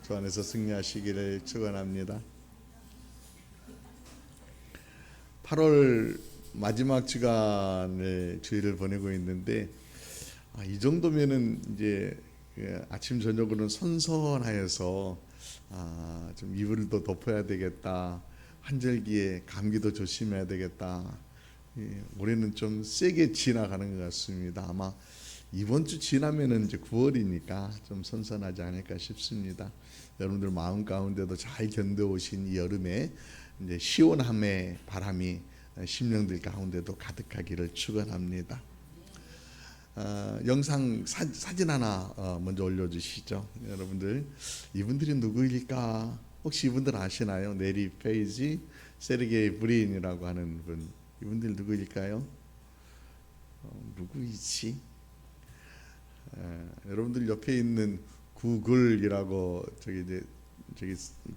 주 안에서 승리하시기를 축원합니다. 8월 마지막 주간에 주일을 보내고 있는데 이 정도면은 이제 아침 저녁으로는 선선하여서 좀 이불도 덮어야 되겠다. 한절기에 감기도 조심해야 되겠다. 올해는 좀 세게 지나가는 것 같습니다. 아마 이번 주 지나면은 이제 9월이니까 좀 선선하지 않을까 싶습니다. 여러분들 마음 가운데도 잘 견뎌오신 이 여름에 이제 시원함의 바람이 심령들 가운데도 가득하기를 축원합니다. 영상 사진 하나 먼저 올려주시죠. 여러분들 이분들이 누구일까? 혹시 이분들 아시나요? 네리 페이지, 세르게이 브린이라고 하는 분, 이분들 누구일까요? 누구이지? 여러분들 옆에 있는 구글이라고 저기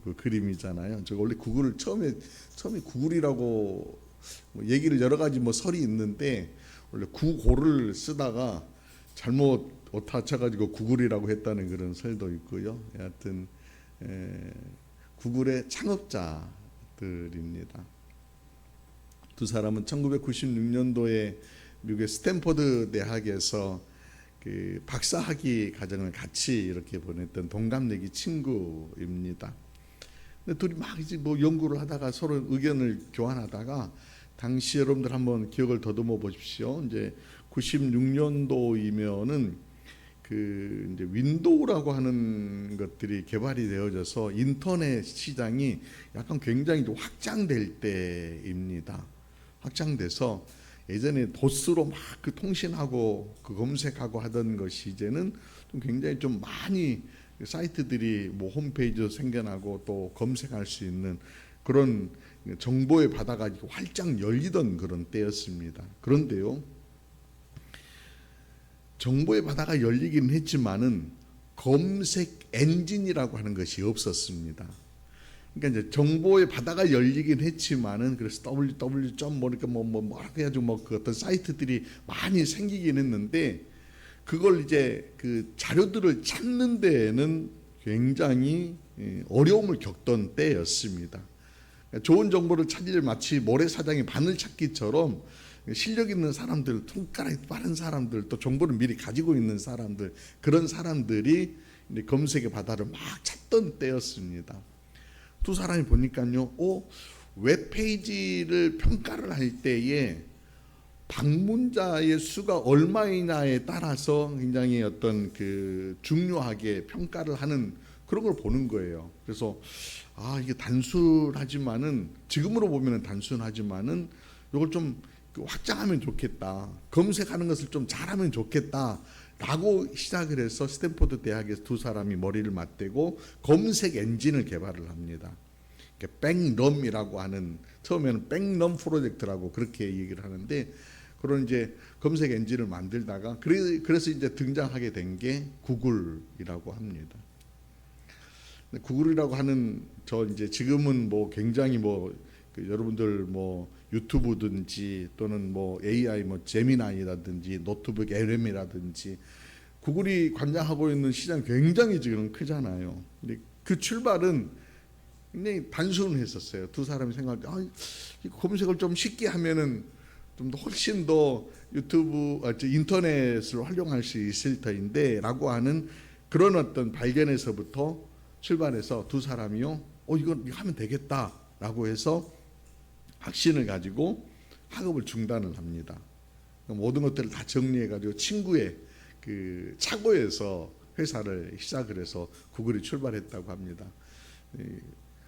그 그림이잖아요. 저 원래 구글을 처음에 구글이라고 얘기를 여러 가지 설이 있는데 원래 구골을 쓰다가 잘못 오타 쳐가지고 구글이라고 했다는 그런 설도 있고요. 여하튼 구글의 창업자들입니다. 두 사람은 1996년도에 미국의 스탠포드 대학에서 그 박사학위 과정을 같이 이렇게 보냈던 동갑내기 친구입니다. 근데 둘이 막 이제 연구를 하다가 서로 의견을 교환하다가 당시 여러분들 한번 기억을 더듬어 보십시오. 이제 96년도이면은 그 이제 윈도우라고 하는 것들이 개발이 되어져서 인터넷 시장이 약간 굉장히 확장될 때입니다. 확장돼서 예전에 도스로 막 그 통신하고 그 검색하고 하던 것이 이제는 좀 굉장히 좀 많이 사이트들이 홈페이지도 생겨나고 또 검색할 수 있는 그런 정보의 바다가 활짝 열리던 그런 때였습니다. 그런데요, 정보의 바다가 열리긴 했지만은 검색 엔진이라고 하는 것이 없었습니다. 그러니까 이제 정보의 바다가 열리긴 했지만은 그래서 www. 뭐라고 해가지고 그 어떤 사이트들이 많이 생기긴 했는데 그걸 이제 그 자료들을 찾는 데에는 굉장히 어려움을 겪던 때였습니다. 좋은 정보를 찾을 마치 모래사장의 바늘 찾기처럼 실력 있는 사람들, 손가락이 빠른 사람들, 또 정보를 미리 가지고 있는 사람들, 그런 사람들이 검색의 바다를 막 찾던 때였습니다. 두 사람이 보니까요, 웹페이지를 평가를 할 때에 방문자의 수가 얼마이냐에 따라서 굉장히 어떤 그 중요하게 평가를 하는 그런 걸 보는 거예요. 그래서 이게 단순하지만은 지금으로 보면은 단순하지만은 이걸 좀 확장하면 좋겠다. 검색하는 것을 좀 잘하면 좋겠다. 라고 시작을 해서 스탠포드 대학에서 두 사람이 머리를 맞대고 검색 엔진을 개발을 합니다. 백럼이라고 하는, 처음에는 백럼 프로젝트라고 그렇게 얘기를 하는데 그런 이제 검색 엔진을 만들다가 그래서 이제 등장하게 된 게 구글이라고 합니다. 구글이라고 하는 이제 지금은 굉장히 여러분들 유튜브든지 또는 AI 제미나이라든지 노트북 LM이라든지 구글이 관장하고 있는 시장 굉장히 지금 크잖아요. 근데 그 출발은 굉장히 단순했었어요. 두 사람이 생각할 때 검색을 좀 쉽게 하면은 좀 더 훨씬 더 유튜브 인터넷을 활용할 수 있을 터인데라고 하는 그런 어떤 발견에서부터 출발해서 두 사람이요, 이거 하면 되겠다라고 해서 확신을 가지고 학업을 중단을 합니다. 모든 것들을 다 정리해가지고 친구의 그 차고에서 회사를 시작을 해서 구글이 출발했다고 합니다.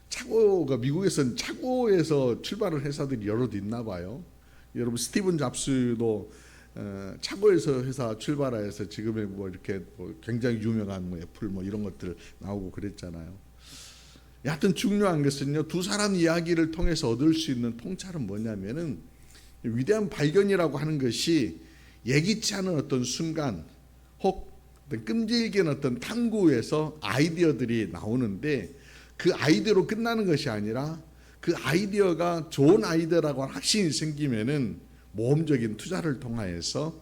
차고가 미국에서는 차고에서 출발을 회사들이 여럿 있나 봐요. 여러분 스티븐 잡스도 차고에서 회사 출발해서 지금의 이렇게 굉장히 유명한 애플 이런 것들 나오고 그랬잖아요. 여하튼 중요한 것은요, 두 사람 이야기를 통해서 얻을 수 있는 통찰은 뭐냐면은 위대한 발견이라고 하는 것이 예기치 않은 어떤 순간 혹 끈질긴 어떤 탐구에서 아이디어들이 나오는데 그 아이디어로 끝나는 것이 아니라 그 아이디어가 좋은 아이디어라고 확신이 생기면은 모험적인 투자를 통하여서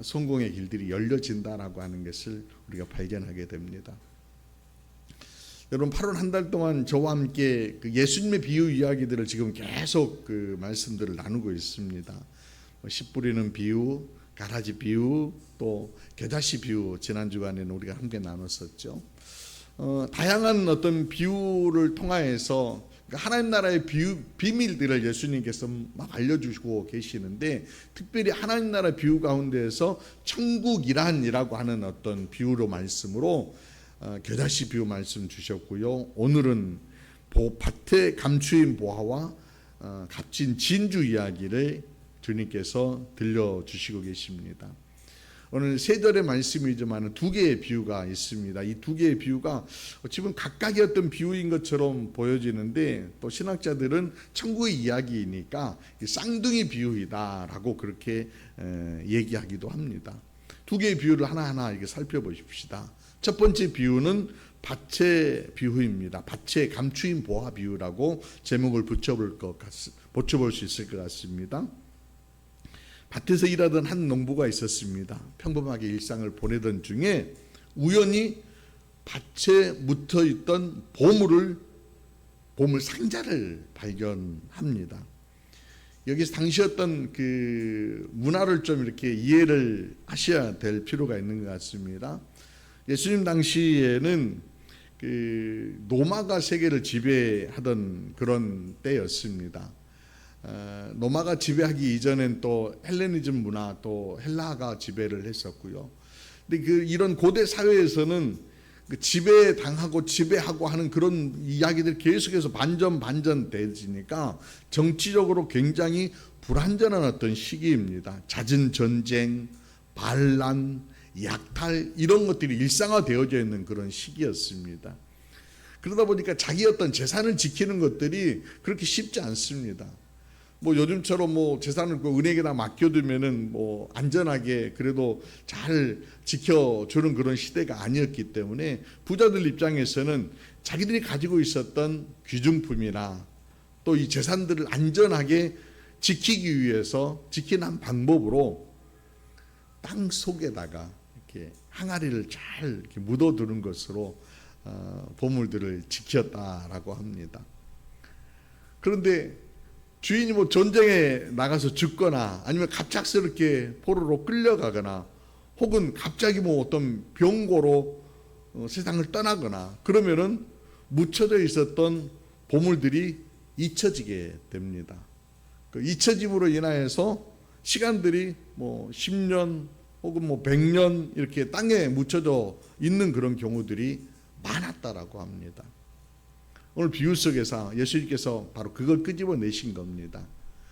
성공의 길들이 열려진다라고 하는 것을 우리가 발견하게 됩니다. 여러분 8월 한 달 동안 저와 함께 그 예수님의 비유 이야기들을 지금 계속 그 말씀들을 나누고 있습니다. 씨 뿌리는 비유, 가라지 비유, 또 겨자씨 비유 지난 주간에는 우리가 함께 나눴었죠. 다양한 어떤 비유를 통하여서 하나님 나라의 비밀들을 예수님께서 막 알려주시고 계시는데, 특별히 하나님 나라 비유 가운데에서 천국이란이라고 하는 어떤 비유로 말씀으로 겨자씨 비유 말씀 주셨고요. 오늘은 밭에 감추인 보화와 값진 진주 이야기를 주님께서 들려주시고 계십니다. 오늘 세 절의 말씀이지만 두 개의 비유가 있습니다. 이 두 개의 비유가 지금 각각의 어떤 비유인 것처럼 보여지는데, 또 신학자들은 천국의 이야기이니까 쌍둥이 비유이다라고 그렇게 얘기하기도 합니다. 두 개의 비유를 하나하나 이렇게 살펴보십시다. 첫 번째 비유는 밭의 비유입니다. 밭의 감추인 보화 비유라고 제목을 붙여볼 수 있을 것 같습니다. 밭에서 일하던 한 농부가 있었습니다. 평범하게 일상을 보내던 중에 우연히 밭에 묻어있던 보물 상자를 발견합니다. 여기서 당시 어떤 그 문화를 좀 이렇게 이해를 하셔야 될 필요가 있는 것 같습니다. 예수님 당시에는 그 로마가 세계를 지배하던 그런 때였습니다. 로마가 지배하기 이전엔 또 헬레니즘 문화, 또 헬라가 지배를 했었고요. 근데 이런 고대 사회에서는 그 지배당하고 지배하고 하는 그런 이야기들 계속해서 반전 되지니까 정치적으로 굉장히 불안전한 어떤 시기입니다. 잦은 전쟁, 반란, 약탈 이런 것들이 일상화되어져 있는 그런 시기였습니다. 그러다 보니까 자기 어떤 재산을 지키는 것들이 그렇게 쉽지 않습니다. 요즘처럼 재산을 은행에다 맡겨두면은 안전하게 그래도 잘 지켜주는 그런 시대가 아니었기 때문에 부자들 입장에서는 자기들이 가지고 있었던 귀중품이나 또 이 재산들을 안전하게 지키기 위해서 지키는 방법으로 땅 속에다가 이렇게 항아리를 잘 이렇게 묻어두는 것으로 보물들을 지켰다라고 합니다. 그런데 주인이 전쟁에 나가서 죽거나 아니면 갑작스럽게 포로로 끌려가거나 혹은 갑자기 어떤 병고로 세상을 떠나거나 그러면은 묻혀져 있었던 보물들이 잊혀지게 됩니다. 그 잊혀짐으로 인하여서 시간들이 10년 혹은 100년 이렇게 땅에 묻혀져 있는 그런 경우들이 많았다라고 합니다. 오늘 비유 속에서 예수님께서 바로 그걸 끄집어내신 겁니다.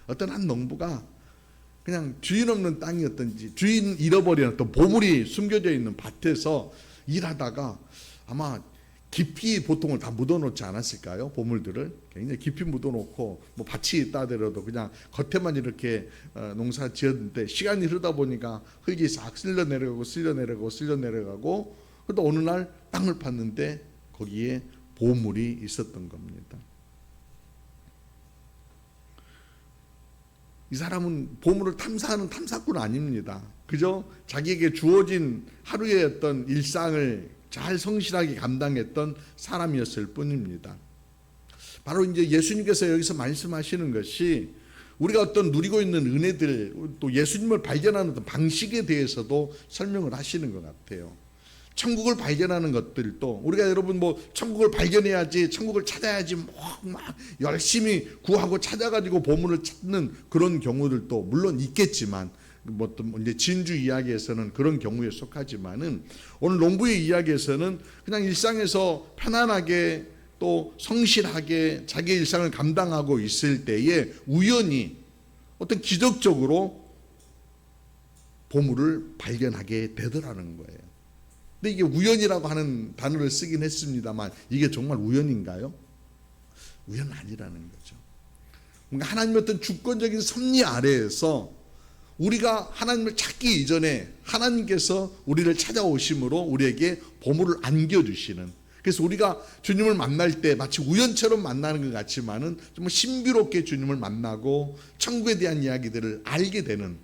어떤 한 농부가 그냥 주인 없는 땅이었던지 주인 잃어버린 어떤 보물이 숨겨져 있는 밭에서 일하다가 아마 깊이 보통을 다 묻어놓지 않았을까요? 보물들을 굉장히 깊이 묻어놓고 밭이 있다 하더라도 그냥 겉에만 이렇게 농사 지었는데 시간이 흐르다 보니까 흙이 싹 쓸려 내려가고 그러다 어느 날 땅을 팠는데 거기에 보물이 있었던 겁니다. 이 사람은 보물을 탐사하는 탐사꾼 아닙니다. 그저 자기에게 주어진 하루의 어떤 일상을 잘 성실하게 감당했던 사람이었을 뿐입니다. 바로 이제 예수님께서 여기서 말씀하시는 것이 우리가 어떤 누리고 있는 은혜들, 또 예수님을 발견하는 어떤 방식에 대해서도 설명을 하시는 것 같아요. 천국을 발견하는 것들도 우리가 여러분 천국을 발견해야지, 천국을 찾아야지 막 열심히 구하고 찾아가지고 보물을 찾는 그런 경우들도 물론 있겠지만 이제 진주 이야기에서는 그런 경우에 속하지만은 오늘 농부의 이야기에서는 그냥 일상에서 편안하게 또 성실하게 자기 일상을 감당하고 있을 때에 우연히 어떤 기적적으로 보물을 발견하게 되더라는 거예요. 근데 이게 우연이라고 하는 단어를 쓰긴 했습니다만 이게 정말 우연인가요? 우연 아니라는 거죠. 뭔가 하나님의 어떤 주권적인 섭리 아래에서 우리가 하나님을 찾기 이전에 하나님께서 우리를 찾아오심으로 우리에게 보물을 안겨주시는, 그래서 우리가 주님을 만날 때 마치 우연처럼 만나는 것 같지만은 정말 신비롭게 주님을 만나고 천국에 대한 이야기들을 알게 되는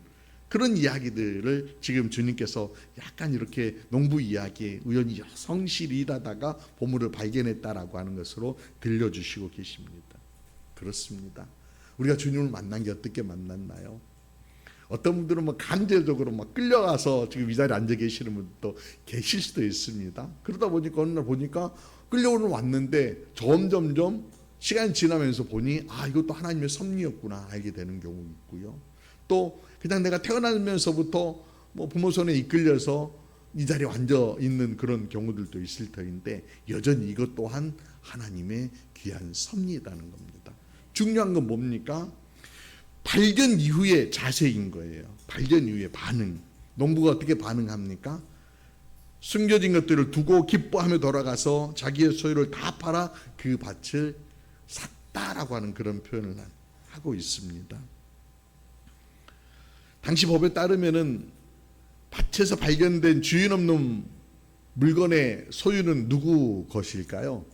그런 이야기들을 지금 주님께서 약간 이렇게 농부 이야기에 우연히 성실히 일하다가 보물을 발견했다라고 하는 것으로 들려주시고 계십니다. 그렇습니다. 우리가 주님을 만난 게 어떻게 만났나요? 어떤 분들은 뭐 강제적으로 막 끌려가서 지금 이 자리에 앉아 계시는 분도 계실 수도 있습니다. 그러다 보니까 어느 날 보니까 끌려오는 왔는데 점점점 시간이 지나면서 보니 이것도 하나님의 섭리였구나 알게 되는 경우 있고요. 또 그냥 내가 태어나면서부터 뭐 부모 손에 이끌려서 이 자리에 앉아 있는 그런 경우들도 있을 터인데 여전히 이것 또한 하나님의 귀한 섭리라는 겁니다. 중요한 건 뭡니까? 발견 이후의 자세인 거예요. 발견 이후의 반응. 농부가 어떻게 반응합니까? 숨겨진 것들을 두고 기뻐하며 돌아가서 자기의 소유를 다 팔아 그 밭을 샀다라고 하는 그런 표현을 하고 있습니다. 당시 법에 따르면은 밭에서 발견된 주인 없는 물건의 소유는 누구 것일까요?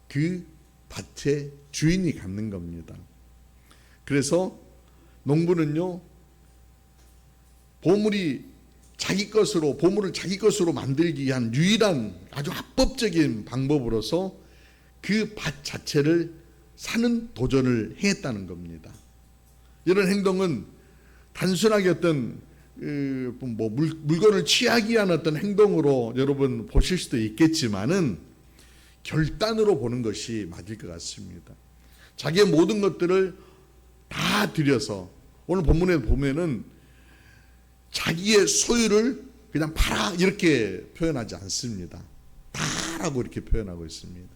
그 밭의 주인이 갖는 겁니다. 그래서 농부는요, 보물을 자기 것으로 만들기 위한 유일한 아주 합법적인 방법으로서 그 밭 자체를 사는 도전을 행했다는 겁니다. 이런 행동은 단순하게 어떤 물건을 취하기 위한 어떤 행동으로 여러분 보실 수도 있겠지만은 결단으로 보는 것이 맞을 것 같습니다. 자기의 모든 것들을 다 들여서 오늘 본문에 보면은 자기의 소유를 그냥 팔아 이렇게 표현하지 않습니다. 다라고 이렇게 표현하고 있습니다.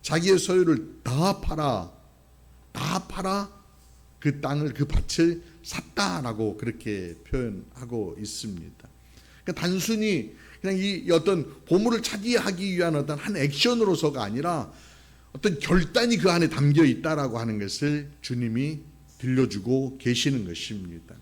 자기의 소유를 다 팔아 그 땅을 그 밭을 샀다라고 그렇게 표현하고 있습니다. 그러니까 단순히 그냥 이 어떤 보물을 차지하기 위한 어떤 한 액션으로서가 아니라 어떤 결단이 그 안에 담겨 있다라고 하는 것을 주님이 들려주고 계시는 것입니다.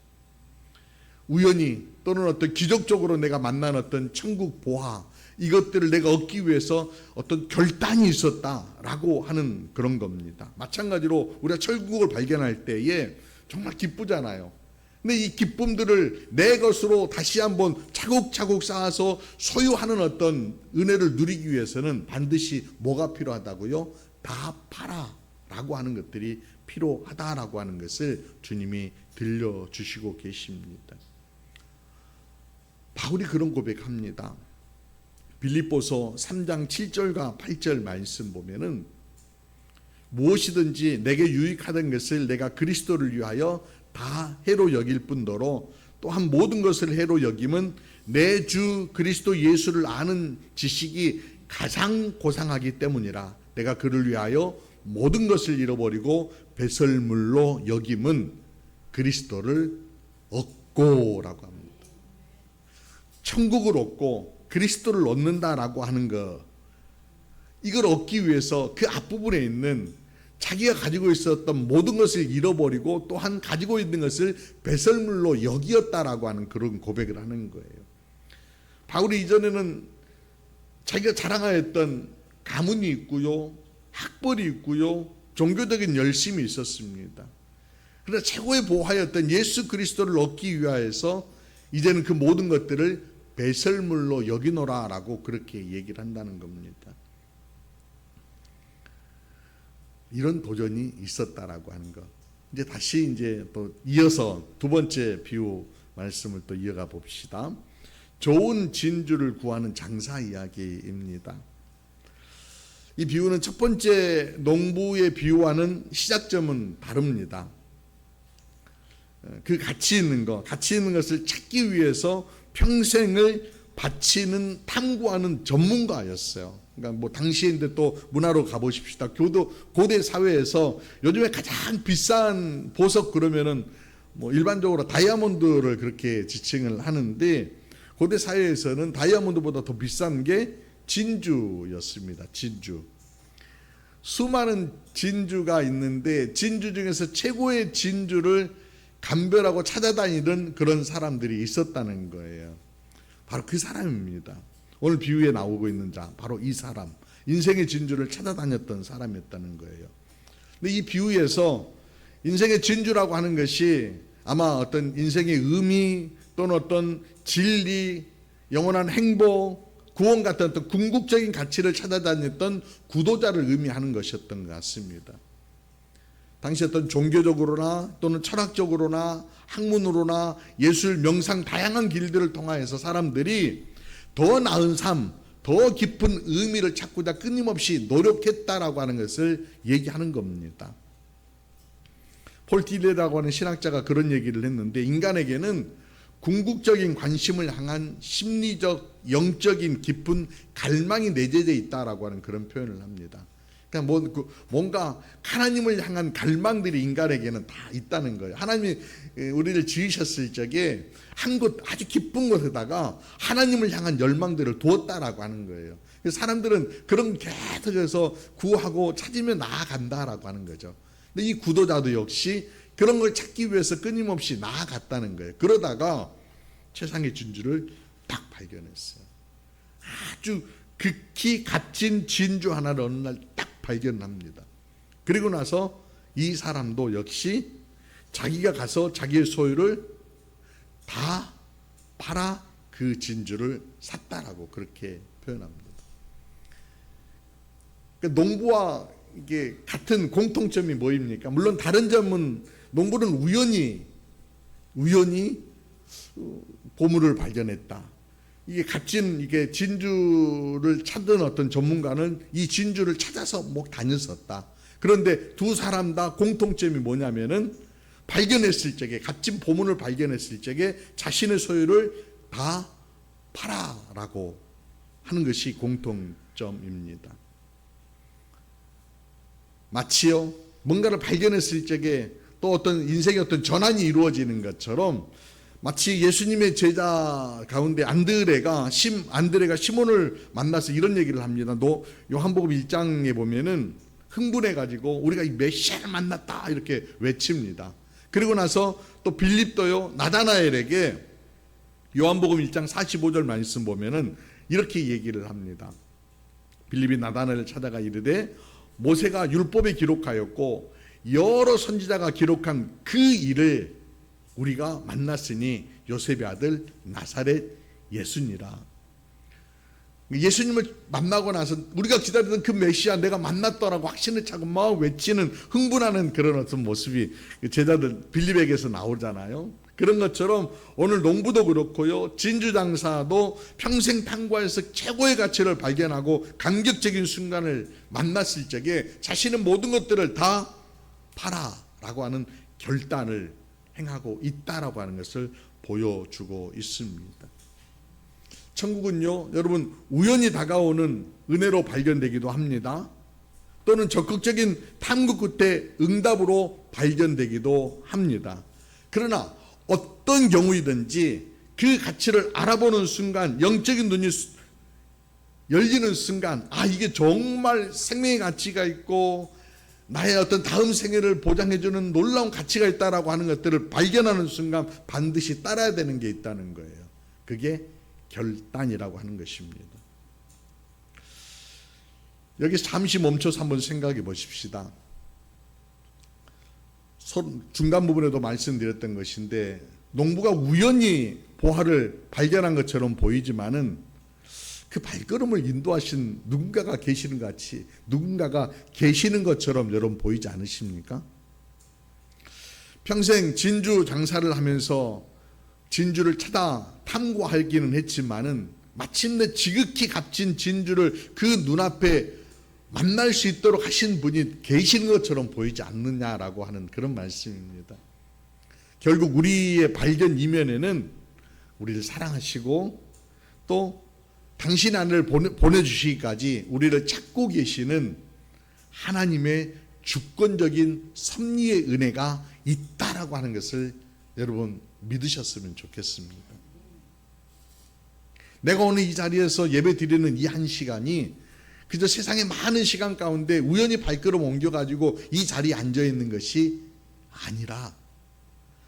우연히 또는 어떤 기적적으로 내가 만난 어떤 천국 보화 이것들을 내가 얻기 위해서 어떤 결단이 있었다라고 하는 그런 겁니다. 마찬가지로 우리가 천국을 발견할 때에 정말 기쁘잖아요. 근데 이 기쁨들을 내 것으로 다시 한번 차곡차곡 쌓아서 소유하는 어떤 은혜를 누리기 위해서는 반드시 뭐가 필요하다고요? 다 팔아 라고 하는 것들이 필요하다라고 하는 것을 주님이 들려주시고 계십니다. 바울이 그런 고백합니다. 빌립보서 3장 7절과 8절 말씀 보면은 무엇이든지 내게 유익하던 것을 내가 그리스도를 위하여 다 해로 여길 뿐더러 또한 모든 것을 해로 여김은 내 주 그리스도 예수를 아는 지식이 가장 고상하기 때문이라. 내가 그를 위하여 모든 것을 잃어버리고 배설물로 여김은 그리스도를 얻고라고 합니다. 천국을 얻고 그리스도를 얻는다라고 하는 것, 이걸 얻기 위해서 그 앞부분에 있는 자기가 가지고 있었던 모든 것을 잃어버리고 또한 가지고 있는 것을 배설물로 여기었다라고 하는 그런 고백을 하는 거예요. 바울이 이전에는 자기가 자랑하였던 가문이 있고요, 학벌이 있고요, 종교적인 열심이 있었습니다. 그러나 최고의 보화였던 예수 그리스도를 얻기 위하여서 이제는 그 모든 것들을 배설물로 여기노라라고 그렇게 얘기를 한다는 겁니다. 이런 도전이 있었다라고 하는 것. 이제 다시 또 이어서 두 번째 비유 말씀을 또 이어가 봅시다. 좋은 진주를 구하는 장사 이야기입니다. 이 비유는 첫 번째 농부의 비유와는 시작점은 다릅니다. 그 가치 있는 것을 찾기 위해서 평생을 바치는 탐구하는 전문가였어요. 그러니까 당시인데 또 문화로 가보십시다. 고대 사회에서 요즘에 가장 비싼 보석 그러면은 일반적으로 다이아몬드를 그렇게 지칭을 하는데 고대 사회에서는 다이아몬드보다 더 비싼 게 진주였습니다. 진주. 수많은 진주가 있는데 진주 중에서 최고의 진주를 감별하고 찾아다니던 그런 사람들이 있었다는 거예요. 바로 그 사람입니다. 오늘 비유에 나오고 있는 자, 바로 이 사람, 인생의 진주를 찾아다녔던 사람이었다는 거예요. 근데 이 비유에서 인생의 진주라고 하는 것이 아마 어떤 인생의 의미 또는 어떤 진리, 영원한 행복, 구원 같은 어떤 궁극적인 가치를 찾아다녔던 구도자를 의미하는 것이었던 것 같습니다. 당시 어떤 종교적으로나 또는 철학적으로나 학문으로나 예술, 명상 다양한 길들을 통하여서 사람들이 더 나은 삶, 더 깊은 의미를 찾고자 끊임없이 노력했다라고 하는 것을 얘기하는 겁니다. 폴 딜레라고 하는 신학자가 그런 얘기를 했는데, 인간에게는 궁극적인 관심을 향한 심리적, 영적인 깊은 갈망이 내재되어 있다라고 하는 그런 표현을 합니다. 그러니까 뭔가 하나님을 향한 갈망들이 인간에게는 다 있다는 거예요. 하나님이 우리를 지으셨을 적에 한 곳 아주 깊은 곳에다가 하나님을 향한 열망들을 두었다라고 하는 거예요. 그래서 사람들은 그런 계속해서 구하고 찾으며 나아간다라고 하는 거죠. 근데 이 구도자도 역시 그런 걸 찾기 위해서 끊임없이 나아갔다는 거예요. 그러다가 최상의 진주를 딱 발견했어요. 아주 극히 값진 진주 하나를 어느 날 딱 발견합니다. 그리고 나서 이 사람도 역시 자기가 가서 자기의 소유를 다 팔아 그 진주를 샀다라고 그렇게 표현합니다. 그러니까 농부와 이게 같은 공통점이 뭐입니까? 물론 다른 점은 농부는 우연히 보물을 발견했다. 이게 값진 이게 진주를 찾은 어떤 전문가는 이 진주를 찾아서 다녔었다. 그런데 두 사람 다 공통점이 뭐냐면은 발견했을 적에, 값진 보물을 발견했을 적에 자신의 소유를 다 팔아라고 하는 것이 공통점입니다. 마치요 뭔가를 발견했을 적에 또 어떤 인생의 어떤 전환이 이루어지는 것처럼, 마치 예수님의 제자 가운데 안드레가 시몬을 만나서 이런 얘기를 합니다. 요한복음 1장에 보면은 흥분해 가지고 우리가 이 메시아를 만났다 이렇게 외칩니다. 그리고 나서 또 빌립도요 나다나엘에게 요한복음 1장 45절 말씀 보면은 이렇게 얘기를 합니다. 빌립이 나다나엘을 찾아가 이르되 모세가 율법에 기록하였고 여러 선지자가 기록한 그 일을 우리가 만났으니 요셉의 아들 나사렛 예수니라. 예수님을 만나고 나서 우리가 기다리던 그 메시아 내가 만났더라고 확신을 차고 막 외치는, 흥분하는 그런 어떤 모습이 제자들 빌립에게서 나오잖아요. 그런 것처럼 오늘 농부도 그렇고요, 진주장사도 평생 탐구해서 최고의 가치를 발견하고 감격적인 순간을 만났을 적에 자신의 모든 것들을 다 팔아라고 하는 결단을 행하고 있다라고 하는 것을 보여주고 있습니다. 천국은요 여러분 우연히 다가오는 은혜로 발견되기도 합니다. 또는 적극적인 탐구 끝에 응답으로 발견되기도 합니다. 그러나 어떤 경우이든지 그 가치를 알아보는 순간, 영적인 눈이 열리는 순간, 이게 정말 생명의 가치가 있고 나의 어떤 다음 생애를 보장해주는 놀라운 가치가 있다라고 하는 것들을 발견하는 순간 반드시 따라야 되는 게 있다는 거예요. 그게 결단이라고 하는 것입니다. 여기서 잠시 멈춰서 한번 생각해 보십시다. 중간 부분에도 말씀드렸던 것인데, 농부가 우연히 보화를 발견한 것처럼 보이지만은 그 발걸음을 인도하신 누군가가 계시는 같이, 누군가가 계시는 것처럼 여러분 보이지 않으십니까? 평생 진주 장사를 하면서 진주를 찾아 탐구하기는 했지만은 마침내 지극히 값진 진주를 그 눈앞에 만날 수 있도록 하신 분이 계시는 것처럼 보이지 않느냐라고 하는 그런 말씀입니다. 결국 우리의 발견 이면에는 우리를 사랑하시고 또 당신의 아들을 보내주시기까지 우리를 찾고 계시는 하나님의 주권적인 섭리의 은혜가 있다라고 하는 것을 여러분 믿으셨으면 좋겠습니다. 내가 오늘 이 자리에서 예배 드리는 이 한 시간이 그저 세상의 많은 시간 가운데 우연히 발걸음 옮겨가지고 이 자리에 앉아있는 것이 아니라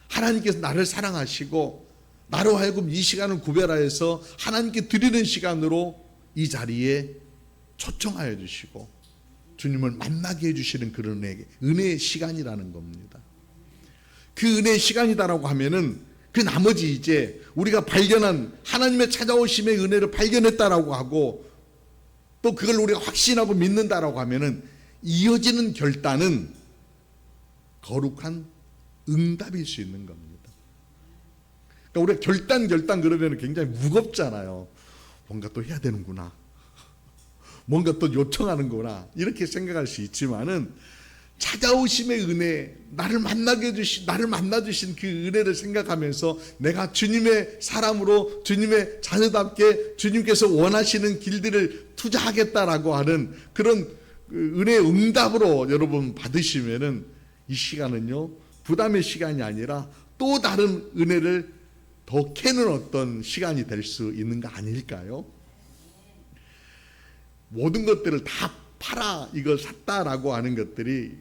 하나님께서 나를 사랑하시고 나로 하여금 이 시간을 구별하여서 하나님께 드리는 시간으로 이 자리에 초청하여 주시고 주님을 만나게 해주시는 그런 은혜의 시간이라는 겁니다. 그 은혜의 시간이다라고 하면은 그 나머지 이제 우리가 발견한 하나님의 찾아오심의 은혜를 발견했다라고 하고 또 그걸 우리가 확신하고 믿는다라고 하면은 이어지는 결단은 거룩한 응답일 수 있는 겁니다. 그러니까 우리가 결단 그러면 굉장히 무겁잖아요. 뭔가 또 해야 되는구나. 뭔가 또 요청하는구나. 이렇게 생각할 수 있지만은 찾아오심의 은혜, 나를 만나주신 그 은혜를 생각하면서 내가 주님의 사람으로 주님의 자녀답게 주님께서 원하시는 길들을 투자하겠다라고 하는 그런 은혜의 응답으로 여러분 받으시면은 이 시간은요, 부담의 시간이 아니라 또 다른 은혜를 더 캐는 어떤 시간이 될 수 있는 거 아닐까요? 모든 것들을 다 팔아 이걸 샀다라고 하는 것들이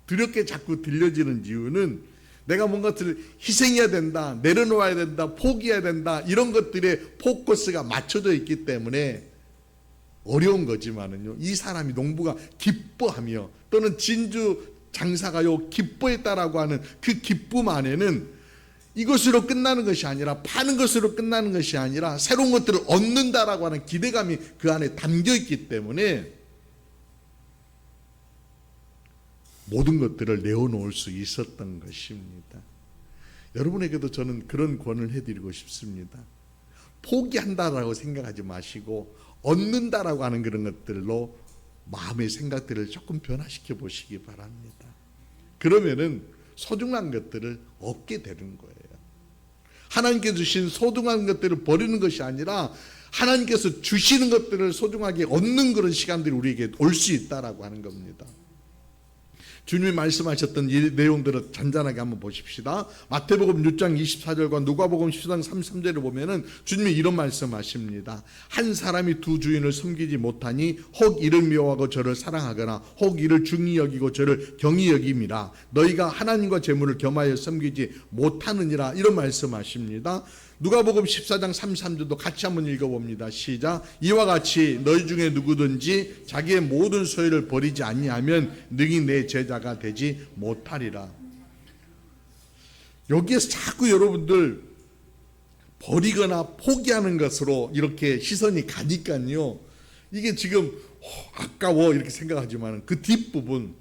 두렵게 자꾸 들려지는 이유는 내가 뭔가를 희생해야 된다, 내려놓아야 된다, 포기해야 된다, 이런 것들에 포커스가 맞춰져 있기 때문에 어려운 거지만은요, 이 사람이 농부가 기뻐하며 또는 진주 장사가요 기뻐했다라고 하는 그 기쁨 안에는 이것으로 끝나는 것이 아니라, 파는 것으로 끝나는 것이 아니라 새로운 것들을 얻는다라고 하는 기대감이 그 안에 담겨 있기 때문에 모든 것들을 내어놓을 수 있었던 것입니다. 여러분에게도 저는 그런 권을 해드리고 싶습니다. 포기한다라고 생각하지 마시고 얻는다라고 하는 그런 것들로 마음의 생각들을 조금 변화시켜 보시기 바랍니다. 그러면은 소중한 것들을 얻게 되는 거예요. 하나님께 주신 소중한 것들을 버리는 것이 아니라 하나님께서 주시는 것들을 소중하게 얻는 그런 시간들이 우리에게 올 수 있다라고 하는 겁니다. 주님이 말씀하셨던 이 내용들을 잔잔하게 한번 보십시다. 마태복음 6장 24절과 누가복음 10장 33절을 보면은 주님이 이런 말씀하십니다. 한 사람이 두 주인을 섬기지 못하니 혹 이를 미워하고 저를 사랑하거나 혹 이를 중히 여기고 저를 경히 여김이라. 너희가 하나님과 재물을 겸하여 섬기지 못하느니라. 이런 말씀하십니다. 누가복음 14장 33절도 같이 한번 읽어봅니다. 시작. 이와 같이 너희 중에 누구든지 자기의 모든 소유를 버리지 아니하면 능히 내 제자가 되지 못하리라. 여기에서 자꾸 여러분들 버리거나 포기하는 것으로 이렇게 시선이 가니까요, 이게 지금 아까워 이렇게 생각하지만 그 뒷부분,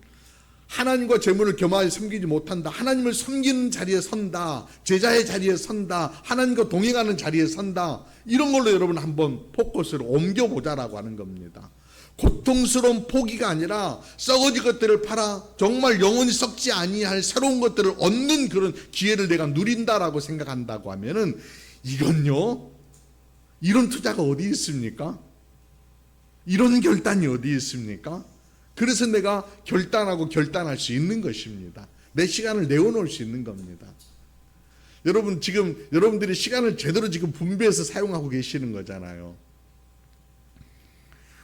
하나님과 재물을 겸하여 섬기지 못한다, 하나님을 섬기는 자리에 선다, 제자의 자리에 선다, 하나님과 동행하는 자리에 선다, 이런 걸로 여러분 한번 포커스를 옮겨보자라고 하는 겁니다. 고통스러운 포기가 아니라 썩어질 것들을 팔아 정말 영원히 썩지 아니할 새로운 것들을 얻는 그런 기회를 내가 누린다라고 생각한다고 하면은, 이건요, 이런 투자가 어디 있습니까? 이런 결단이 어디 있습니까? 그래서 내가 결단할 수 있는 것입니다. 내 시간을 내어놓을 수 있는 겁니다. 여러분, 지금 여러분들이 시간을 제대로 지금 분배해서 사용하고 계시는 거잖아요.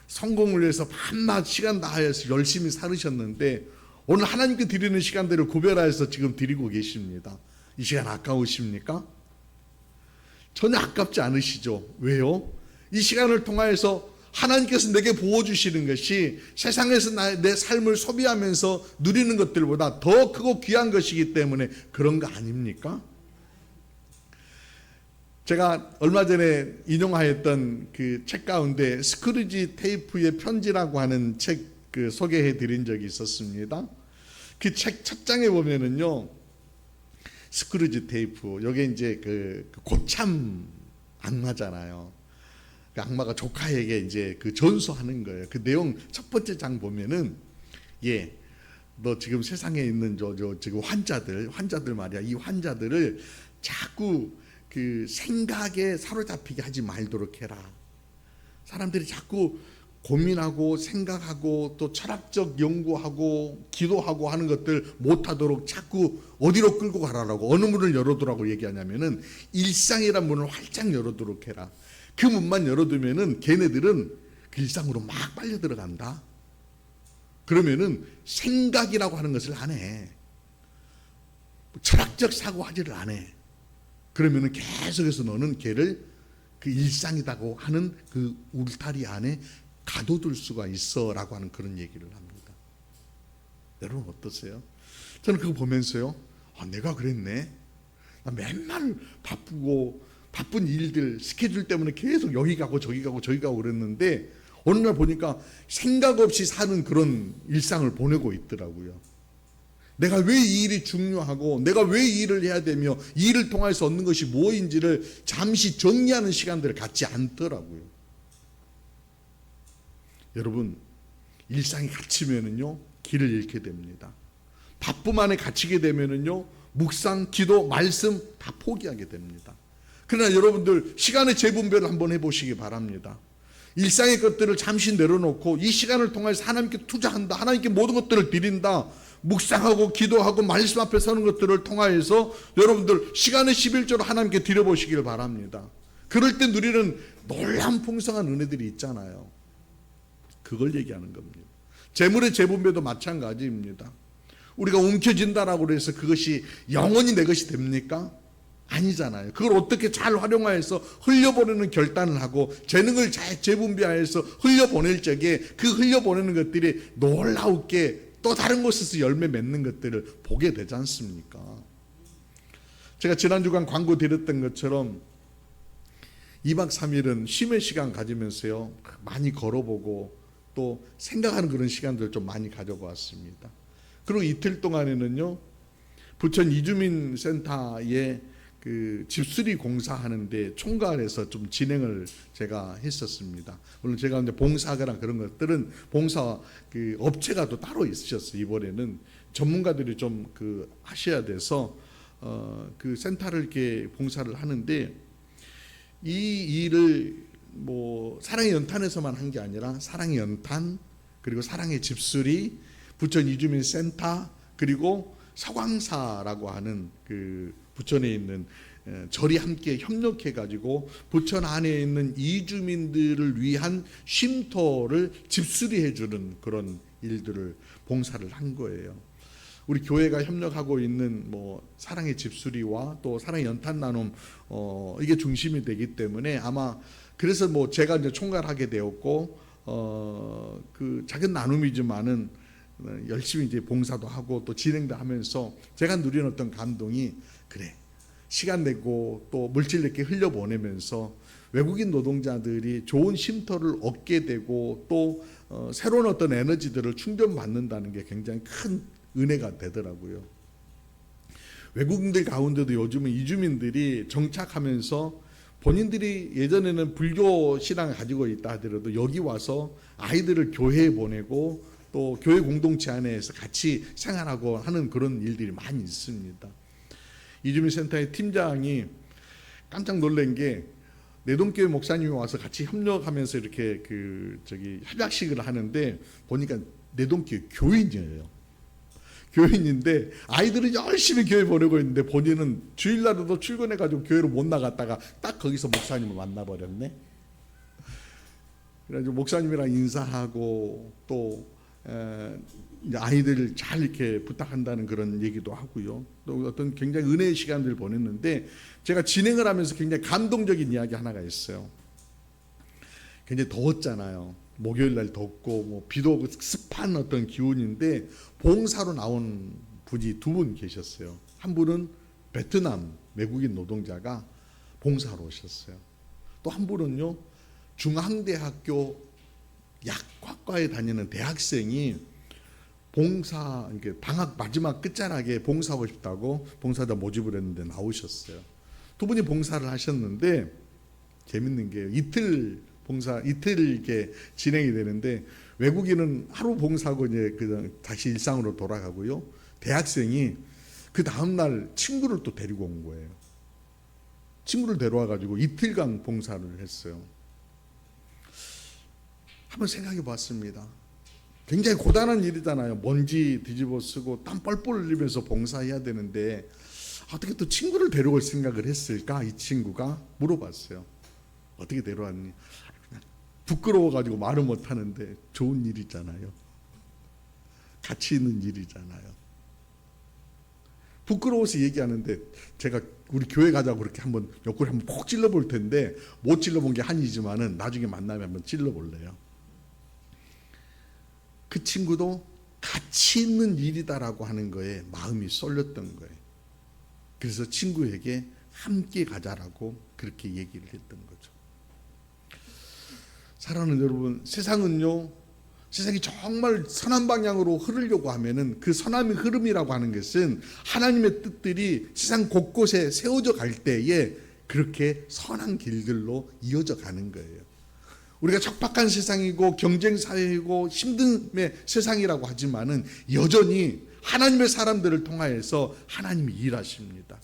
성공을 위해서 밤낮 시간 다해서 열심히 살으셨는데 오늘 하나님께 드리는 시간들을 구별하여서 지금 드리고 계십니다. 이 시간 아까우십니까? 전혀 아깝지 않으시죠? 왜요? 이 시간을 통하여서 하나님께서 내게 부어주시는 것이 세상에서 내 삶을 소비하면서 누리는 것들보다 더 크고 귀한 것이기 때문에 그런 거 아닙니까? 제가 얼마 전에 인용하였던 그 책 가운데 스크루지 테이프의 편지라고 하는 책 소개해 드린 적이 있었습니다. 그 책 첫 장에 보면은요, 스크루지 테이프, 여기 이제 그 고참 악마잖아요. 그 악마가 조카에게 이제 그 전수하는 거예요. 그 내용 첫 번째 장 보면은, 너 지금 세상에 있는 지금 환자들 말이야. 이 환자들을 자꾸 그 생각에 사로잡히게 하지 말도록 해라. 사람들이 자꾸 고민하고 생각하고 또 철학적 연구하고 기도하고 하는 것들 못하도록 자꾸 어디로 끌고 가라라고, 어느 문을 열어두라고 얘기하냐면은 일상이란 문을 활짝 열어두도록 해라. 그 문만 열어두면은 걔네들은 그 일상으로 막 빨려 들어간다. 그러면은 생각이라고 하는 것을 안 해. 철학적 사고하지를 안 해. 그러면은 계속해서 너는 걔를 그 일상이라고 하는 그 울타리 안에 가둬둘 수가 있어라고 하는 그런 얘기를 합니다. 여러분 어떠세요? 저는 그거 보면서요, 내가 그랬네. 나 맨날 바쁜 일들 스케줄 때문에 계속 여기 가고 저기 가고 저기 가고 그랬는데 어느 날 보니까 생각 없이 사는 그런 일상을 보내고 있더라고요. 내가 왜 이 일이 중요하고 내가 왜 이 일을 해야 되며 이 일을 통해서 얻는 것이 무엇인지를 잠시 정리하는 시간들을 갖지 않더라고요. 여러분, 일상이 갇히면은요 길을 잃게 됩니다. 바쁨 안에 갇히게 되면은요 묵상, 기도, 말씀 다 포기하게 됩니다. 그러나 여러분들 시간의 재분배를 한번 해보시기 바랍니다. 일상의 것들을 잠시 내려놓고 이 시간을 통해서 하나님께 투자한다, 하나님께 모든 것들을 드린다, 묵상하고 기도하고 말씀 앞에 서는 것들을 통하여서 여러분들 시간의 11조를 하나님께 드려보시길 바랍니다. 그럴 때 누리는 놀라운 풍성한 은혜들이 있잖아요. 그걸 얘기하는 겁니다. 재물의 재분배도 마찬가지입니다. 우리가 움켜진다라고 해서 그것이 영원히 내 것이 됩니까? 아니잖아요. 그걸 어떻게 잘 활용하여서 흘려보내는 결단을 하고 재능을 잘 재분배하여서 흘려보낼 적에 그 흘려보내는 것들이 놀라우게 또 다른 곳에서 열매 맺는 것들을 보게 되지 않습니까? 제가 지난 주간 광고 드렸던 것처럼 2박 3일은 쉼의 시간 가지면서요 많이 걸어보고 또 생각하는 그런 시간들 좀 많이 가져보았습니다. 그리고 이틀 동안에는요 부천 이주민센터에 그 집수리 공사하는데 총괄해서 좀 진행을 제가 했었습니다. 물론 제가 이제 봉사하거나 그런 것들은 봉사 그 업체가 또 따로 있으셨어요. 이번에는 전문가들이 좀 그 하셔야 돼서 그 센터를 이렇게 봉사를 하는데 이 일을 뭐 사랑의 연탄에서만 한 게 아니라 사랑의 연탄 그리고 사랑의 집수리 부천 이주민센터 그리고 서광사라고 하는 그 부천에 있는 절이 함께 협력해 가지고 부천 안에 있는 이주민들을 위한 쉼터를 집수리해 주는 그런 일들을 봉사를 한 거예요. 우리 교회가 협력하고 있는 뭐 사랑의 집수리와 또 사랑의 연탄 나눔 이게 중심이 되기 때문에 아마 그래서 뭐 제가 이제 총괄하게 되었고 그 작은 나눔이지만은 열심히 이제 봉사도 하고 또 진행도 하면서 제가 누리는 어떤 감동이 그래 시간 내고 또 물질 내게 흘려보내면서 외국인 노동자들이 좋은 쉼터를 얻게 되고 또 새로운 어떤 에너지들을 충전받는다는 게 굉장히 큰 은혜가 되더라고요. 외국인들 가운데도 요즘은 이주민들이 정착하면서 본인들이 예전에는 불교 신앙을 가지고 있다 하더라도 여기 와서 아이들을 교회에 보내고 또 교회 공동체 안에서 같이 생활하고 하는 그런 일들이 많이 있습니다. 이주민센터의 팀장이 깜짝 놀란 게 내동교회 목사님이 와서 같이 협력하면서 이렇게 협약식을 하는데 보니까 내동교회 교인이에요. 교인인데 아이들은 열심히 교회 보내고 있는데 본인은 주일날에도 출근해가지고 교회로 못 나갔다가 딱 거기서 목사님을 만나버렸네. 그래가지고 목사님이랑 인사하고 또 아이들을 잘 이렇게 부탁한다는 그런 얘기도 하고요. 또 어떤 굉장히 은혜의 시간들을 보냈는데 제가 진행을 하면서 굉장히 감동적인 이야기 하나가 있어요. 굉장히 더웠잖아요. 목요일 날 덥고 뭐 비도 오고 습한 어떤 기운인데 봉사로 나온 분이 두 분 계셨어요. 한 분은 베트남 외국인 노동자가 봉사로 오셨어요. 또 한 분은요 중앙대학교 약학과에 다니는 대학생이 봉사 방학 마지막 끝자락에 봉사하고 싶다고 봉사자 모집을 했는데 나오셨어요. 두 분이 봉사를 하셨는데 재밌는 게 이틀 이렇게 진행이 되는데 외국인은 하루 봉사하고 이제 다시 일상으로 돌아가고요. 대학생이 그 다음 날 친구를 또 데리고 온 거예요. 친구를 데려와 가지고 이틀간 봉사를 했어요. 한번 생각해 봤습니다. 굉장히 고단한 일이잖아요. 먼지 뒤집어 쓰고 땀 뻘뻘 흘리면서 봉사해야 되는데 어떻게 또 친구를 데려올 생각을 했을까? 이 친구가 물어봤어요. 어떻게 데려왔니? 부끄러워가지고 말을 못하는데 좋은 일이잖아요. 가치 있는 일이잖아요. 부끄러워서 얘기하는데 제가 우리 교회 가자고 그렇게 한번 옆구리 한번 콕 찔러볼 텐데 못 찔러본 게 한이지만은 나중에 만나면 한번 찔러볼래요. 그 친구도 가치 있는 일이다라고 하는 거에 마음이 쏠렸던 거예요. 그래서 친구에게 함께 가자라고 그렇게 얘기를 했던 거죠. 사랑하는 여러분, 세상이 정말 선한 방향으로 흐르려고 하면은 그 선함의 흐름이라고 하는 것은 하나님의 뜻들이 세상 곳곳에 세워져 갈 때에 그렇게 선한 길들로 이어져 가는 거예요. 우리가 척박한 세상이고 경쟁 사회이고 힘듦의 세상이라고 하지만은 여전히 하나님의 사람들을 통하여서 하나님이 일하십니다.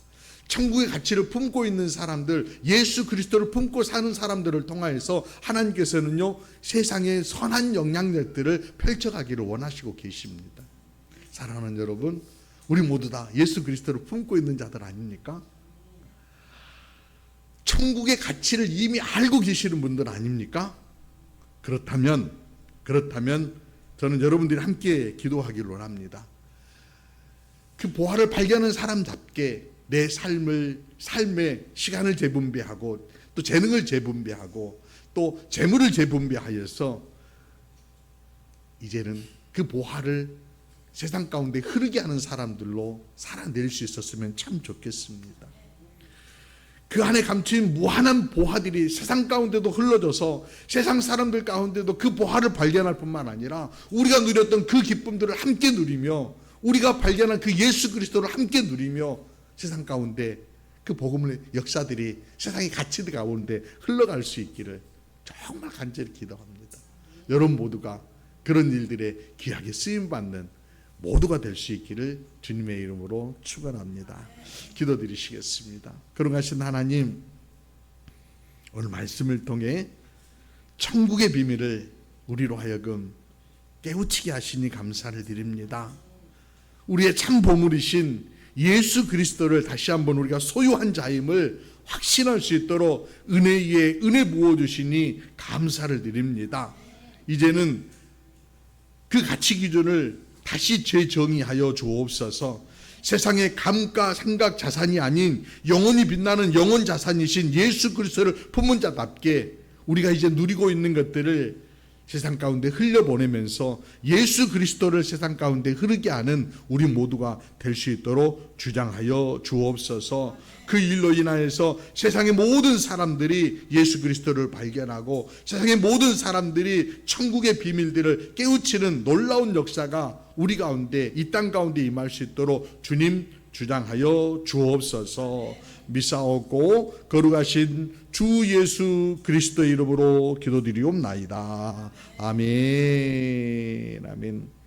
천국의 가치를 품고 있는 사람들, 예수 그리스도를 품고 사는 사람들을 통하여서 하나님께서는요, 세상의 선한 영향력들을 펼쳐가기를 원하시고 계십니다. 사랑하는 여러분, 우리 모두 다 예수 그리스도를 품고 있는 자들 아닙니까? 천국의 가치를 이미 알고 계시는 분들 아닙니까? 그렇다면 저는 여러분들이 함께 기도하기를 원합니다. 그 보화를 발견한 사람답게 내 삶의 시간을 재분배하고 또 재능을 재분배하고 또 재물을 재분배하여서 이제는 그 보화를 세상 가운데 흐르게 하는 사람들로 살아낼 수 있었으면 참 좋겠습니다. 그 안에 감추인 무한한 보화들이 세상 가운데도 흘러져서 세상 사람들 가운데도 그 보화를 발견할 뿐만 아니라 우리가 누렸던 그 기쁨들을 함께 누리며 우리가 발견한 그 예수 그리스도를 함께 누리며 세상 가운데 그 복음의 역사들이 세상의 가치들 가운데 흘러갈 수 있기를 정말 간절히 기도합니다. 여러분 모두가 그런 일들에 귀하게 쓰임받는 모두가 될 수 있기를 주님의 이름으로 축원합니다. 기도드리시겠습니다. 거룩하신 하나님, 오늘 말씀을 통해 천국의 비밀을 우리로 하여금 깨우치게 하시니 감사를 드립니다. 우리의 참 보물이신 예수 그리스도를 다시 한번 우리가 소유한 자임을 확신할 수 있도록 은혜 위에 은혜 부어주시니 감사를 드립니다. 이제는 그 가치 기준을 다시 재정의하여 주옵소서. 세상의 감가상각 자산이 아닌 영원히 빛나는 영원 자산이신 예수 그리스도를 품은 자답게 우리가 이제 누리고 있는 것들을 세상 가운데 흘려보내면서 예수 그리스도를 세상 가운데 흐르게 하는 우리 모두가 될 수 있도록 주장하여 주옵소서. 그 일로 인하여서 세상의 모든 사람들이 예수 그리스도를 발견하고 세상의 모든 사람들이 천국의 비밀들을 깨우치는 놀라운 역사가 우리 가운데 이 땅 가운데 임할 수 있도록 주님 주장하여 주옵소서. 미사옵고 거룩하신 주 예수 그리스도 이름으로 기도드리옵나이다. 아멘. 아멘.